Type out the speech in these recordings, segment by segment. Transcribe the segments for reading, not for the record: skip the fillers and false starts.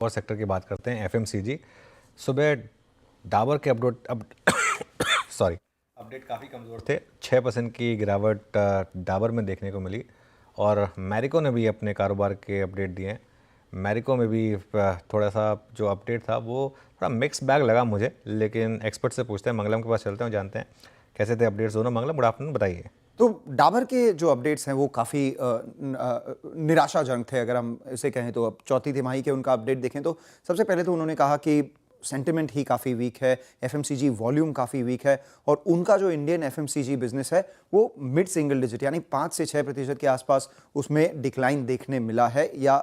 और सेक्टर की बात करते हैं, एफएमसीजी। सुबह डाबर के अपडेट काफ़ी कमज़ोर थे। 6% की गिरावट डाबर में देखने को मिली। और मैरिको ने भी अपने कारोबार के अपडेट दिए हैं। मैरिको में भी थोड़ा सा जो अपडेट था वो थोड़ा मिक्स बैग लगा मुझे, लेकिन एक्सपर्ट से पूछते हैं। मंगलम के पास चलते हैं, जानते हैं कैसे थे अपडेट्स दोनों। मंगलम, गुड आफ्टरनून, बताइए। तो डाबर के जो अपडेट्स हैं वो काफ़ी निराशाजनक थे, अगर हम इसे कहें तो। अब चौथी तिमाही के उनका अपडेट देखें तो सबसे पहले तो उन्होंने कहा कि सेंटिमेंट ही काफ़ी वीक है, एफएमसीजी वॉल्यूम काफ़ी वीक है, और उनका जो इंडियन एफएमसीजी बिजनेस है वो मिड सिंगल डिजिट यानी 5 से 6% के आसपास उसमें डिक्लाइन देखने मिला है, या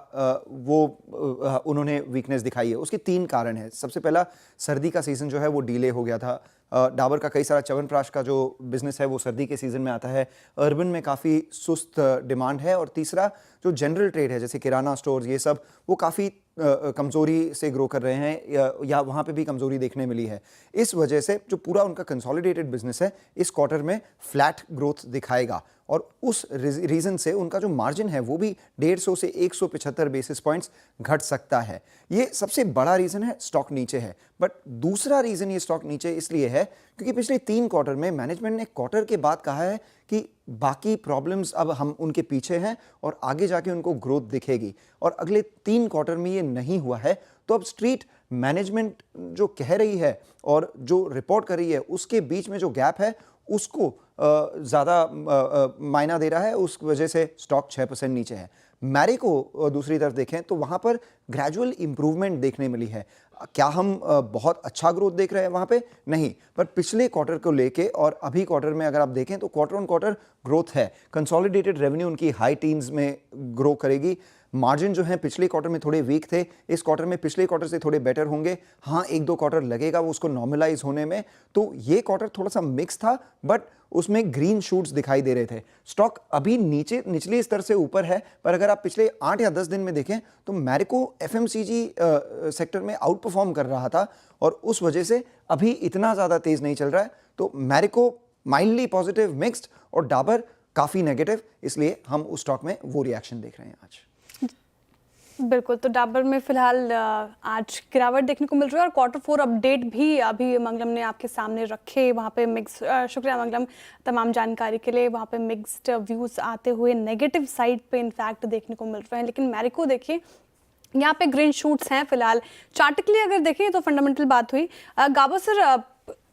उन्होंने वीकनेस दिखाई है। उसके 3 कारण हैं। सबसे पहला, सर्दी का सीज़न जो है वो डिले हो गया था। डाबर का कई सारा च्यवनप्राश का जो बिजनेस है वो सर्दी के सीज़न में आता है। अर्बन में काफ़ी सुस्त डिमांड है। और तीसरा, जो जनरल ट्रेड है जैसे किराना स्टोर्स, ये सब वो काफ़ी कमज़ोरी से ग्रो कर रहे हैं, या वहाँ पे भी कमज़ोरी देखने मिली है। इस वजह से जो पूरा उनका कंसोलिडेटेड बिजनेस है इस क्वार्टर में फ्लैट ग्रोथ दिखाएगा, और उस रीज़न से उनका जो मार्जिन है वो भी 150 से 175 बेसिस पॉइंट्स घट सकता है। ये सबसे बड़ा रीज़न है, स्टॉक नीचे है। बट दूसरा रीज़न ये स्टॉक नीचे इसलिए है क्योंकि पिछले 3 क्वार्टर में मैनेजमेंट ने क्वार्टर के बाद कहा है कि बाकी प्रॉब्लम्स अब हम उनके पीछे हैं और आगे जाके उनको ग्रोथ दिखेगी, और अगले 3 क्वार्टर में ये नहीं हुआ है। तो अब स्ट्रीट मैनेजमेंट जो कह रही है और जो रिपोर्ट कर रही है उसके बीच में जो गैप है उसको ज़्यादा मायना दे रहा है। उस वजह से स्टॉक 6% नीचे है। मैरिको दूसरी तरफ देखें तो वहाँ पर ग्रेजुअल इंप्रूवमेंट देखने मिली है। क्या हम बहुत अच्छा ग्रोथ देख रहे हैं वहाँ पे? नहीं, पर पिछले क्वार्टर को लेके और अभी क्वार्टर में अगर आप देखें तो क्वार्टर ऑन क्वार्टर ग्रोथ है। कंसोलिडेटेड रेवेन्यू उनकी हाई टीन्स में ग्रो करेगी। मार्जिन जो है पिछले क्वार्टर में थोड़े वीक थे, इस क्वार्टर में पिछले क्वार्टर से थोड़े बेटर होंगे। हाँ, 1-2 क्वार्टर लगेगा वो उसको नॉर्मलाइज होने में। तो ये क्वार्टर थोड़ा सा मिक्स था, बट उसमें ग्रीन शूट्स दिखाई दे रहे थे। स्टॉक अभी निचले स्तर से ऊपर है, पर अगर आप पिछले 8 या 10 दिन में देखें तो मैरिको एफएमसीजी सेक्टर में आउट परफॉर्म कर रहा था, और उस वजह से अभी इतना ज़्यादा तेज़ नहीं चल रहा है। तो मैरिको माइल्डली पॉजिटिव मिक्स्ड, और डाबर काफ़ी नेगेटिव, इसलिए हम उस स्टॉक में वो रिएक्शन देख रहे हैं आज। बिल्कुल, तो डाबर में फिलहाल आज गिरावट देखने को मिल रही है, और क्वार्टर 4 अपडेट भी अभी मंगलम ने आपके सामने रखे। वहाँ पे मिक्स, शुक्रिया मंगलम तमाम जानकारी के लिए। वहाँ पे मिक्स्ड व्यूज़ आते हुए नेगेटिव साइड पे इनफैक्ट देखने को मिल रहे हैं। लेकिन मैरिको देखिए, यहाँ पे ग्रीन शूट्स हैं फिलहाल। चार्टिकली अगर देखें तो फंडामेंटल बात हुई। गाबा सर,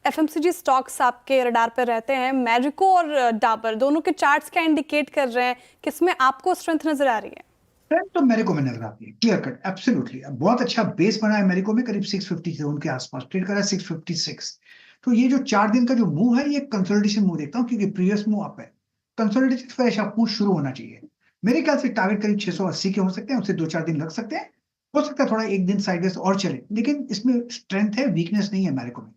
एफएमसीजी स्टॉक्स आपके रडार पर रहते हैं। मैरिको और डाबर दोनों के चार्ट्स क्या इंडिकेट कर रहे हैं, किसमें आपको स्ट्रेंथ नजर आ रही है? ट्रेंड तो मैरिको में नजर आती है, क्लियर कट, एब्सोल्युटली। बहुत अच्छा बेस बना है मैरिको में, करीब 650 जोन के आसपास ट्रेड कर रहा है, 656। तो ये जो 4 दिन का जो मूव है, ये कंसोलिडेशन मूव देखता हूँ, क्योंकि प्रीवियस मूव अप है। कंसोलिडेशन फ्रेश अप मूव शुरू होना चाहिए। मेरे ख्याल से टारगेट करीब 680 के हो सकते हैं, उससे 2-4 दिन लग सकते हैं। हो सकता है थोड़ा एक दिन साइडवेज और चले, लेकिन इसमें स्ट्रेंथ है, वीकनेस नहीं है मैरिको में।